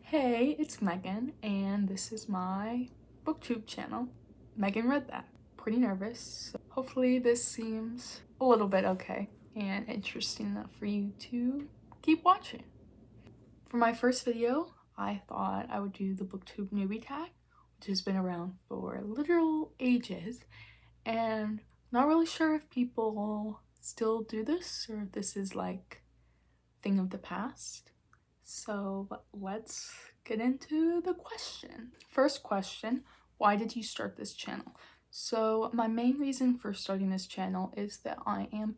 Hey, it's Megan, and this is my BookTube channel. Megan read that. Pretty nervous. So hopefully this seems a little bit okay and interesting enough for you to keep watching. For my first video, I thought I would do the BookTube Newbie Tag, which has been around for literal ages, and not really sure if people still do this or if this is like thing of the past. So let's get into the question. First question, why did you start this channel? So my main reason for starting this channel is that I am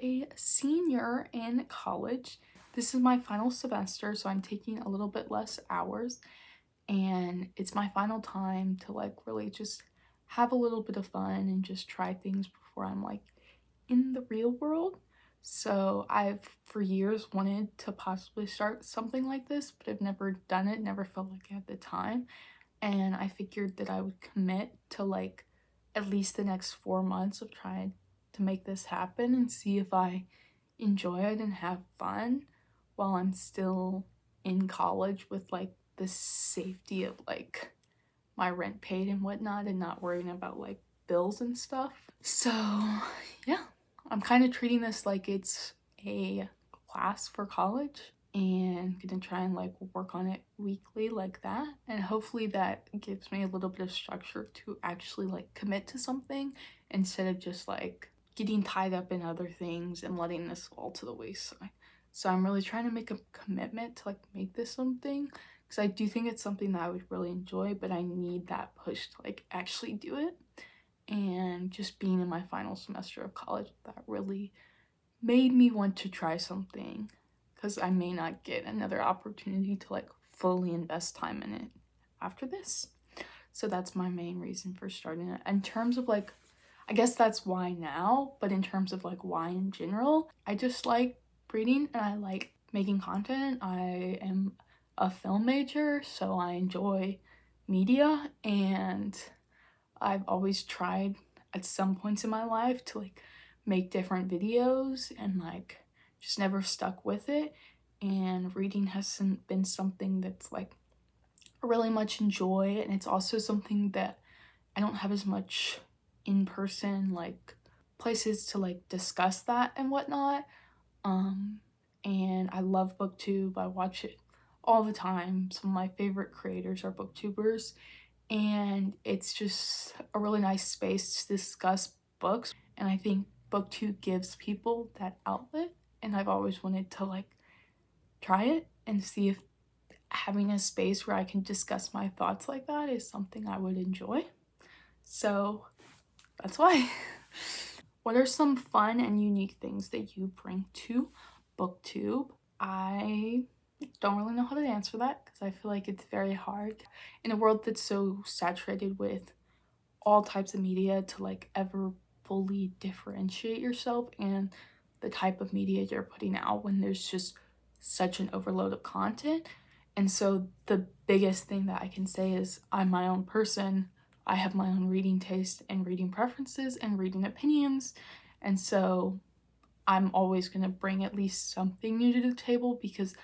a senior in college. This is my final semester, so I'm taking a little bit less hours, and it's my final time to like really just have a little bit of fun and just try things before I'm like in the real world. So I've for years wanted to possibly start something like this, but I've never done it, never felt like I had the time. And I figured that I would commit to like at least the next 4 months of trying to make this happen and see if I enjoy it and have fun while I'm still in college with like the safety of like my rent paid and whatnot and not worrying about like bills and stuff. So yeah, I'm kind of treating this like it's a class for college and gonna try and like work on it weekly like that, and hopefully that gives me a little bit of structure to actually like commit to something instead of just like getting tied up in other things and letting this fall to the wayside. So I'm really trying to make a commitment to like make this something, because I do think it's something that I would really enjoy, but I need that push to like actually do it. And just being in my final semester of college, that really made me want to try something, because I may not get another opportunity to like fully invest time in it after this. So that's my main reason for starting it. In terms of like, I guess that's why now, but in terms of like why in general, I just like reading and I like making content. I am a film major, so I enjoy media, and I've always tried at some points in my life to like make different videos and like just never stuck with it. And reading has been something that's like I really much enjoy, and it's also something that I don't have as much in person like places to like discuss that and whatnot. And I love BookTube. I watch it all the time. Some of my favorite creators are BookTubers, and it's just a really nice space to discuss books. And I think BookTube gives people that outlet, and I've always wanted to like try it and see if having a space where I can discuss my thoughts like that is something I would enjoy. So that's why. What are some fun and unique things that you bring to BookTube? I don't really know how to answer that because I feel like it's very hard in a world that's so saturated with all types of media to like ever fully differentiate yourself and the type of media you're putting out when there's just such an overload of content. And so the biggest thing that I can say is I'm my own person. I have my own reading taste and reading preferences and reading opinions. And so I'm always going to bring at least something new to the table because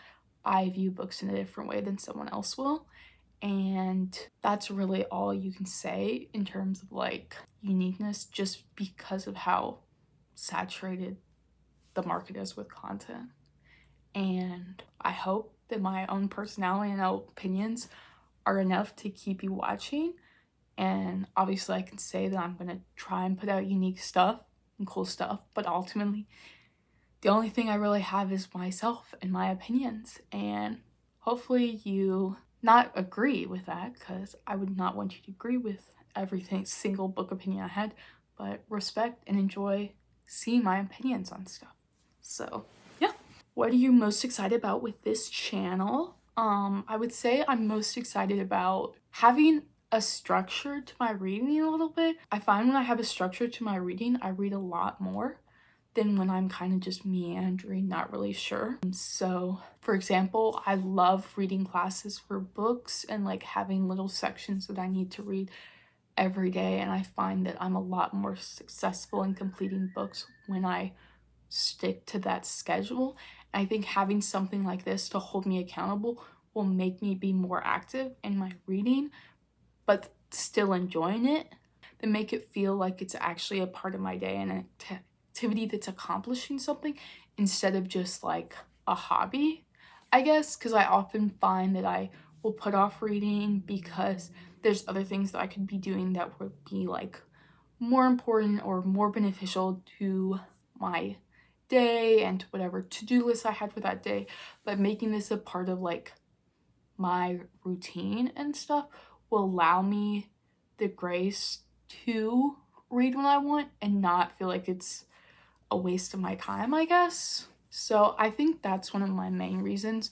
I view books in a different way than someone else will. And that's really all you can say in terms of like uniqueness, just because of how saturated the market is with content. And I hope that my own personality and opinions are enough to keep you watching. And obviously I can say that I'm going to try and put out unique stuff and cool stuff, but ultimately the only thing I really have is myself and my opinions. And hopefully you not agree with that, because I would not want you to agree with everything single book opinion I had, but respect and enjoy seeing my opinions on stuff. So yeah. What are you most excited about with this channel? I would say I'm most excited about having a structure to my reading a little bit. I find when I have a structure to my reading, I read a lot more than when I'm kind of just meandering, not really sure. So for example, I love reading classes for books and like having little sections that I need to read every day. And I find that I'm a lot more successful in completing books when I stick to that schedule. I think having something like this to hold me accountable will make me be more active in my reading, but still enjoying it, that make it feel like it's actually a part of my day and an activity that's accomplishing something instead of just like a hobby, I guess, because I often find that I will put off reading because there's other things that I could be doing that would be like more important or more beneficial to my day and to whatever to-do list I had for that day. But making this a part of like my routine and stuff will allow me the grace to read when I want and not feel like it's a waste of my time, I guess. So I think that's one of my main reasons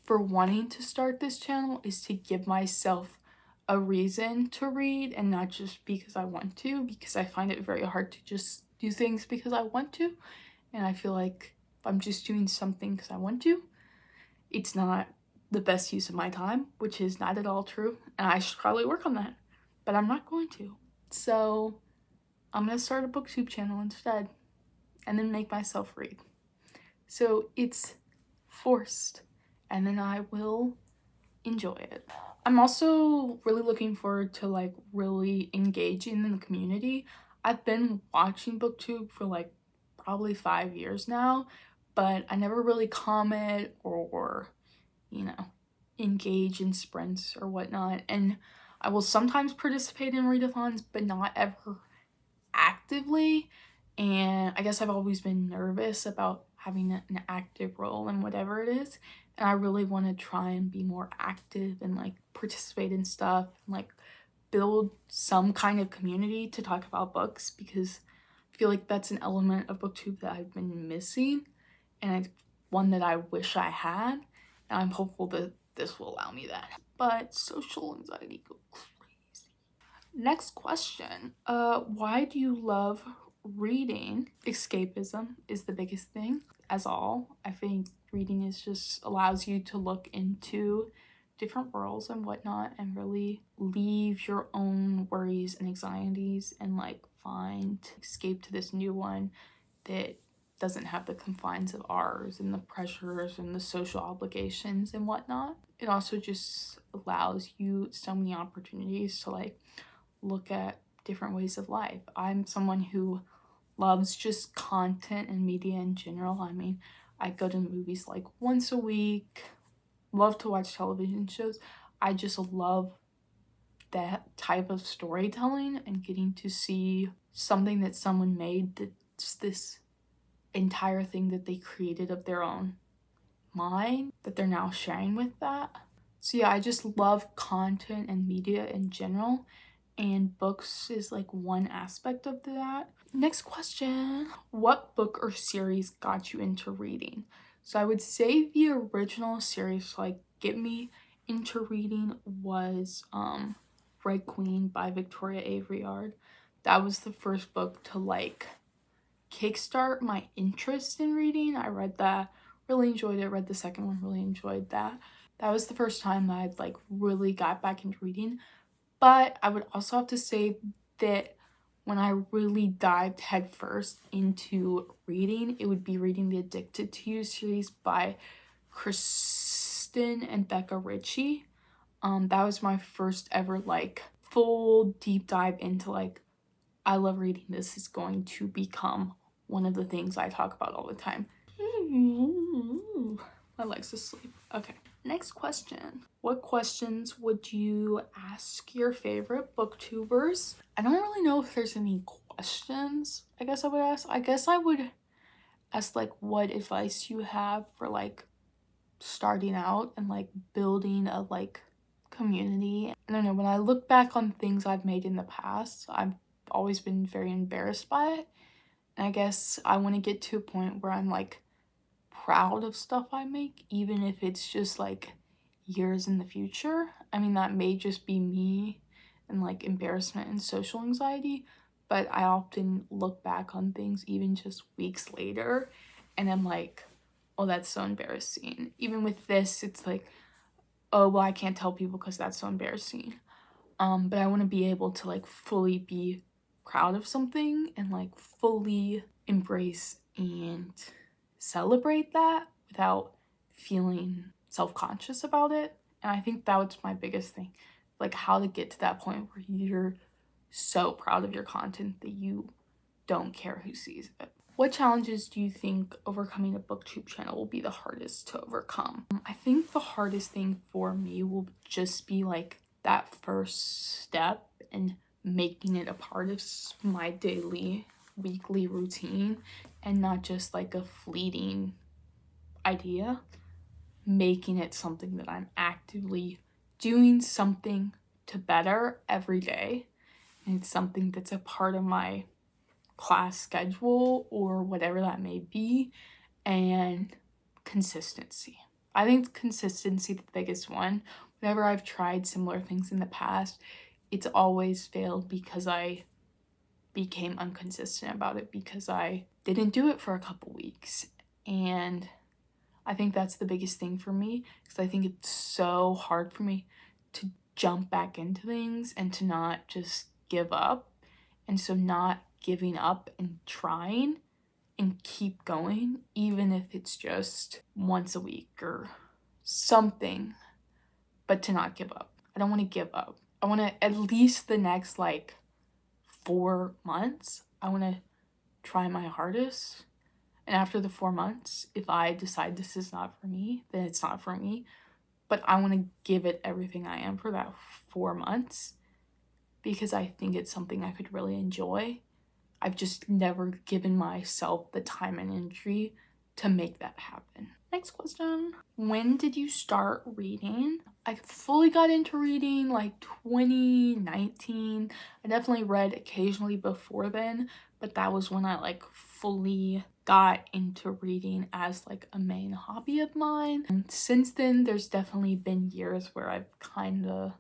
for wanting to start this channel, is to give myself a reason to read and not just because I want to, because I find it very hard to just do things because I want to. And I feel like if I'm just doing something because I want to, it's not the best use of my time, which is not at all true. And I should probably work on that, but I'm not going to. So I'm going to start a BookTube channel instead and then make myself read. So it's forced, and then I will enjoy it. I'm also really looking forward to like really engaging in the community. I've been watching BookTube for like probably 5 years now, but I never really comment or, you know, engage in sprints or whatnot. And I will sometimes participate in readathons, but not ever actively. And I guess I've always been nervous about having an active role in whatever it is. And I really want to try and be more active and like participate in stuff and like build some kind of community to talk about books, because I feel like that's an element of BookTube that I've been missing, and it's one that I wish I had. And I'm hopeful that this will allow me that. But social anxiety goes crazy. Next question. Why do you love reading? Escapism is the biggest thing, as all. I think reading is just allows you to look into different worlds and whatnot and really leave your own worries and anxieties and like find escape to this new one that doesn't have the confines of ours and the pressures and the social obligations and whatnot. It also just allows you so many opportunities to like look at different ways of life. I'm someone who loves just content and media in general. I mean, I go to movies like once a week, love to watch television shows. I just love that type of storytelling and getting to see something that someone made that's this entire thing that they created of their own mind that they're now sharing with that. So yeah, I just love content and media in general, and books is like one aspect of that. Next question. What book or series got you into reading? So I would say the original series to like get me into reading was Red Queen by Victoria Aveyard. That was the first book to like kickstart my interest in reading. I read that, really enjoyed it. Read the second one, really enjoyed that. That was the first time I'd like really got back into reading. But I would also have to say that when I really dived headfirst into reading, it would be reading the Addicted to You series by Kristen and Becca Ritchie. That was my first ever like full deep dive into like, I love reading. This is going to become one of the things I talk about all the time. My legs asleep. Okay. Next question. What questions would you ask your favorite booktubers? I don't really know if there's any questions I guess I would ask. I guess I would ask like what advice you have for like starting out and like building a like community. I don't know, when I look back on things I've made in the past, I've always been very embarrassed by it. And I guess I want to get to a point where I'm like proud of stuff I make, even if it's just like years in the future. I mean, that may just be me and like embarrassment and social anxiety, but I often look back on things even just weeks later and I'm like, oh, that's so embarrassing. Even with this, it's like, oh, well, I can't tell people because that's so embarrassing. But I want to be able to like fully be proud of something and like fully embrace and celebrate that without feeling self-conscious about it. And I think that was my biggest thing, like how to get to that point where you're so proud of your content that you don't care who sees it. What challenges do you think overcoming a BookTube channel will be the hardest to overcome? I think the hardest thing for me will just be like that first step and making it a part of my daily, weekly routine and not just like a fleeting idea. Making it something that I'm actively doing something to better every day. And it's something that's a part of my class schedule or whatever that may be. And consistency. I think consistency is the biggest one. Whenever I've tried similar things in the past, it's always failed because I became inconsistent about it, because I didn't do it for a couple weeks. And I think that's the biggest thing for me, because I think it's so hard for me to jump back into things and to not just give up. And so not giving up and trying and keep going, even if it's just once a week or something, but to not give up. I don't want to give up. I want to, at least the next like 4 months, I want to try my hardest. And after the 4 months, if I decide this is not for me, then it's not for me. But I want to give it everything I am for that 4 months, because I think it's something I could really enjoy. I've just never given myself the time and energy to make that happen. Next question. When did you start reading? I fully got into reading like 2019. I definitely read occasionally before then, but that was when I like fully got into reading as like a main hobby of mine. And since then, there's definitely been years where I've kind of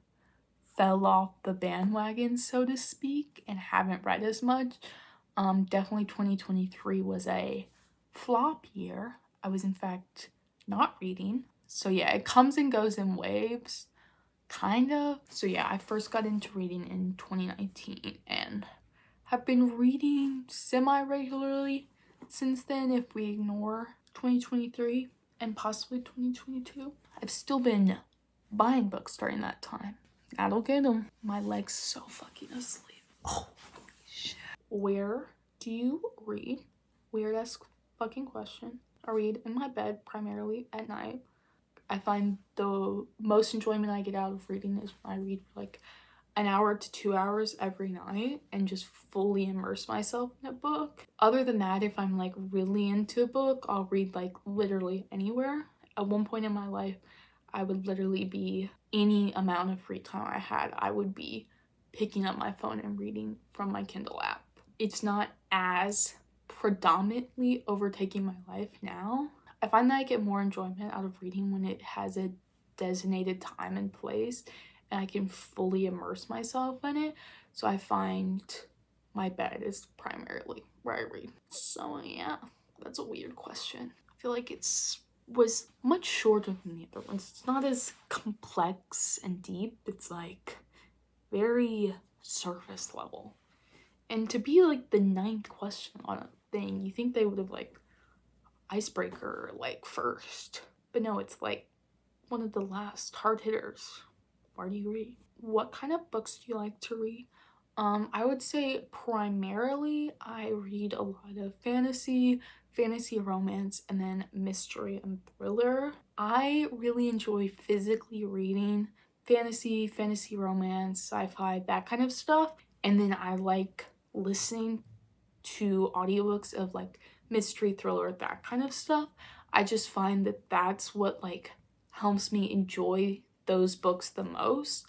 fell off the bandwagon, so to speak, and haven't read as much. Definitely 2023 was a flop year. I was in fact not reading. So yeah, it comes and goes in waves, kind of. So yeah, I first got into reading in 2019 and have been reading semi-regularly since then, if we ignore 2023 and possibly 2022. I've still been buying books during that time. That'll get them. My leg's so fucking asleep. Oh, shit. Where do you read? Weird ass fucking question. I read in my bed primarily at night. I find the most enjoyment I get out of reading is when I read for like an hour to 2 hours every night and just fully immerse myself in a book. Other than that, if I'm like really into a book, I'll read like literally anywhere. At one point in my life, I would literally be, any amount of free time I had, I would be picking up my phone and reading from my Kindle app. It's not as predominantly overtaking my life now. I find that I get more enjoyment out of reading when it has a designated time and place and I can fully immerse myself in it. So I find my bed is primarily where I read. So yeah, that's a weird question. I feel like was much shorter than the other ones. It's not as complex and deep. It's like very surface level. And to be like the 9th question on a thing, you think they would have like icebreaker like first. But no, it's like one of the last hard hitters. Where do you read? What kind of books do you like to read? I would say primarily I read a lot of fantasy romance, and then mystery and thriller. I really enjoy physically reading fantasy romance, sci-fi, that kind of stuff. And then I like listening to audiobooks of like mystery, thriller, that kind of stuff. I just find that that's what like helps me enjoy those books the most,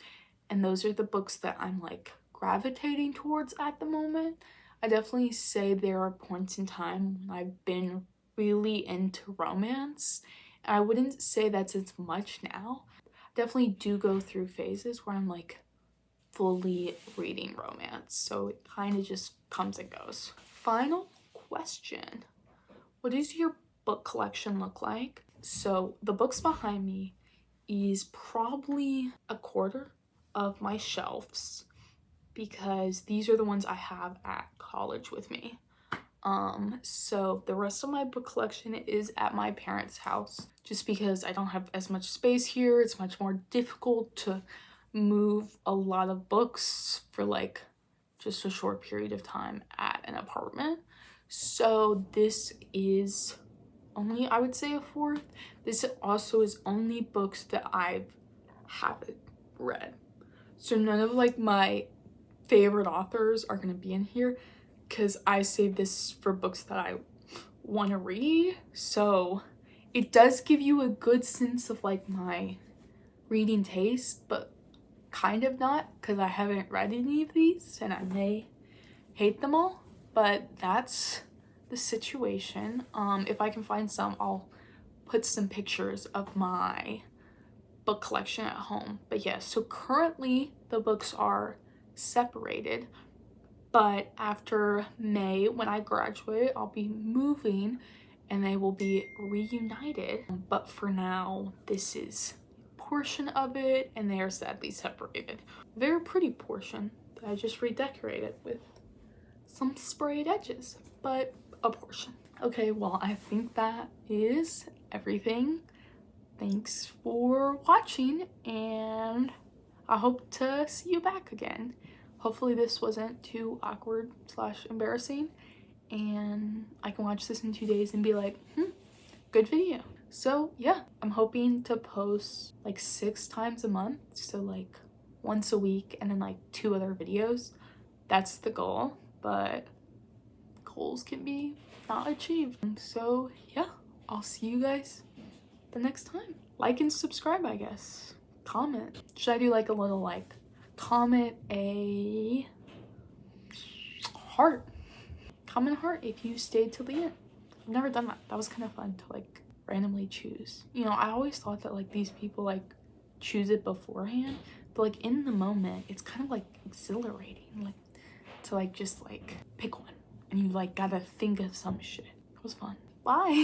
and those are the books that I'm like gravitating towards at the moment. I definitely say there are points in time when I've been really into romance, and I wouldn't say that's as much now. I definitely do go through phases where I'm like fully reading romance, so it kind of just comes and goes. Final question. What does your book collection look like? So the books behind me is probably a quarter of my shelves, because these are the ones I have at college with me. So the rest of my book collection is at my parents' house, just because I don't have as much space here. It's much more difficult to move a lot of books for like just a short period of time at an apartment. So this is only, I would say, a fourth. This also is only books that I haven't read. So none of like my favorite authors are gonna be in here, because I saved this for books that I want to read. So it does give you a good sense of like my reading taste, but kind of not, because I haven't read any of these and I may hate them all. But that's the situation. If I can find some, I'll put some pictures of my book collection at home. But yeah, so currently the books are separated, but after May, when I graduate, I'll be moving and they will be reunited. But for now, this is a portion of it and they are sadly separated. Very pretty portion that I just redecorated with some sprayed edges, but a portion. Okay, well, I think that is everything. Thanks for watching, and I hope to see you back again. Hopefully this wasn't too awkward / embarrassing, and I can watch this in 2 days and be like, good video. So yeah, I'm hoping to post like 6 times a month, so like once a week and then like 2 other videos. That's the goal, but goals can be not achieved. So yeah, I'll see you guys the next time. Like and subscribe, I guess. Comment. Should I do like a little like comment a heart? Comment a heart if you stayed till the end. I've never done that. That was kind of fun to like randomly choose. You know, I always thought that like these people like choose it beforehand, but like in the moment it's kind of like exhilarating, like to like just like pick one and you like gotta think of some shit. It was fun. Bye.